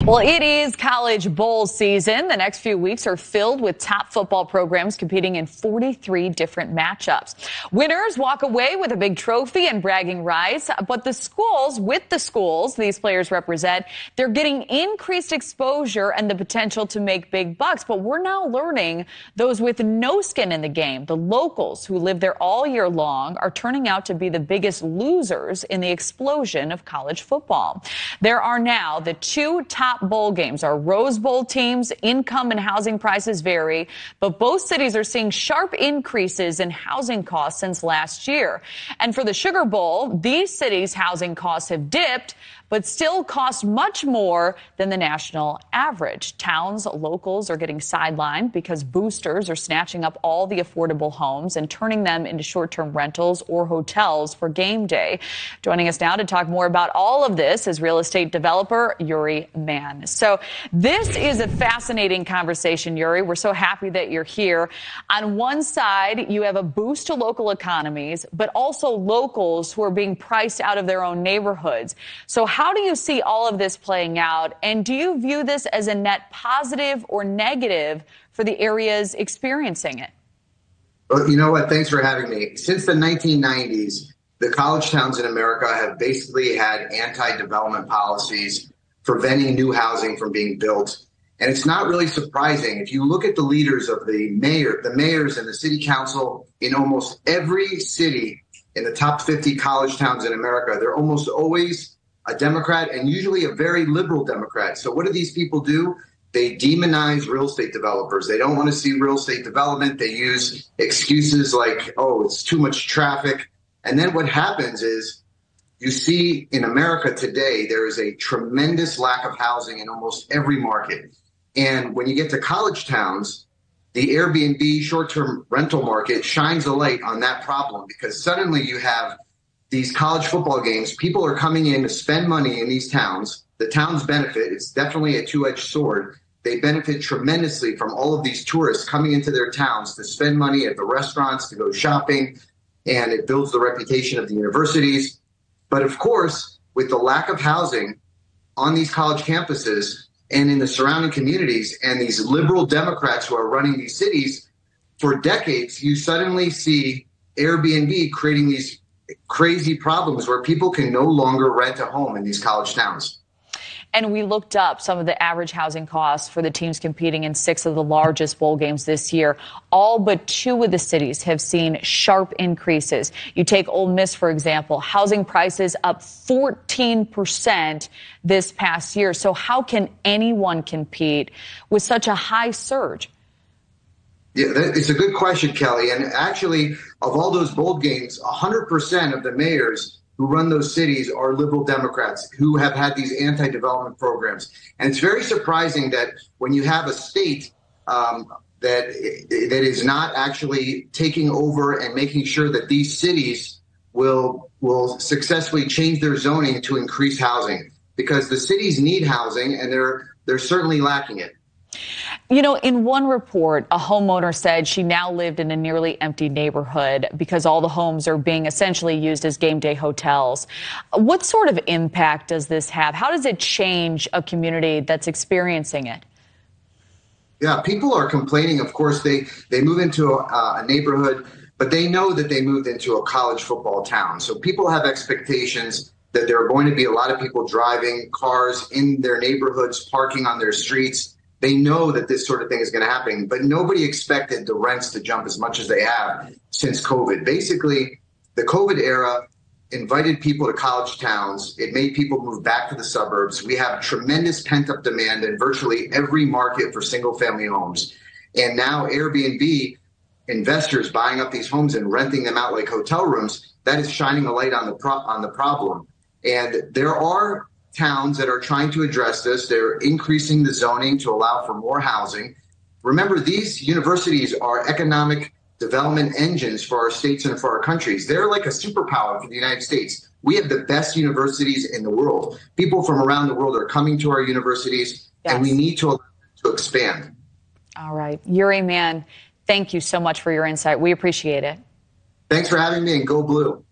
Well, it is college bowl season. The next few weeks are filled with top football programs competing in 43 different matchups. Winners walk away with a big trophy and bragging rights, but the schools these players represent, they're getting increased exposure and the potential to make big bucks. But we're now learning those with no skin in the game, the locals who live there all year long, are turning out to be the biggest losers in the explosion of college football. There are now the two top bowl games. Our Rose Bowl teams, income and housing prices vary, but both cities are seeing sharp increases in housing costs since last year. And for the Sugar Bowl, these cities' housing costs have dipped, but still cost much more than the national average. Towns, locals are getting sidelined because boosters are snatching up all the affordable homes and turning them into short-term rentals or hotels for game day. Joining us now to talk more about all of this is real estate developer Yuri Mann. So this is a fascinating conversation, Yuri. We're so happy that you're here. On one side, you have a boost to local economies, but also locals who are being priced out of their own neighborhoods. So how do you see all of this playing out? And do you view this as a net positive or negative for the areas experiencing it? Well, you know what? Thanks for having me. Since the 1990s, the college towns in America have basically had anti-development policies preventing new housing from being built. And it's not really surprising. If you look at the leaders of the mayors and the city council in almost every city in the top 50 college towns in America, they're almost always a Democrat, and usually a very liberal Democrat. So what do these people do? They demonize real estate developers. They don't want to see real estate development. They use excuses like, oh, it's too much traffic. And then what happens is you see in America today, there is a tremendous lack of housing in almost every market. And when you get to college towns, the Airbnb short-term rental market shines a light on that problem, because suddenly you have these college football games. People are coming in to spend money in these towns. The towns benefit. It's definitely a two-edged sword. They benefit tremendously from all of these tourists coming into their towns to spend money at the restaurants, to go shopping, and it builds the reputation of the universities. But of course, with the lack of housing on these college campuses and in the surrounding communities, and these liberal Democrats who are running these cities for decades, you suddenly see Airbnb creating these crazy problems where people can no longer rent a home in these college towns. And we looked up some of the average housing costs for the teams competing in 6 of the largest bowl games this year. All but 2 of the cities have seen sharp increases. You take Ole Miss, for example, housing prices up 14% this past year. So how can anyone compete with such a high surge? Yeah, it's a good question, Kelly. And actually, of all those bowl games, 100% of the mayors who run those cities are liberal Democrats who have had these anti-development programs. And it's very surprising that when you have a state that is not actually taking over and making sure that these cities will successfully change their zoning to increase housing, because the cities need housing and they're certainly lacking it. You know, in one report, a homeowner said she now lived in a nearly empty neighborhood because all the homes are being essentially used as game day hotels. What sort of impact does this have? How does it change a community that's experiencing it? Yeah, people are complaining. Of course, they move into a neighborhood, but they know that they moved into a college football town. So people have expectations that there are going to be a lot of people driving cars in their neighborhoods, parking on their streets. They know that this sort of thing is going to happen, but nobody expected the rents to jump as much as they have since COVID. Basically, the COVID era invited people to college towns. It made people move back to the suburbs. We have tremendous pent-up demand in virtually every market for single-family homes. And now Airbnb investors buying up these homes and renting them out like hotel rooms, that is shining a light on the problem. And there are towns that are trying to address this. They're increasing the zoning to allow for more housing. Remember, these universities are economic development engines for our states and for our countries. They're like a superpower for the United States. We have the best universities in the world. People from around the world are coming to our universities, yes, and we need to allow them to expand. All right. Yuri Mann, thank you so much for your insight. We appreciate it. Thanks for having me, and go blue.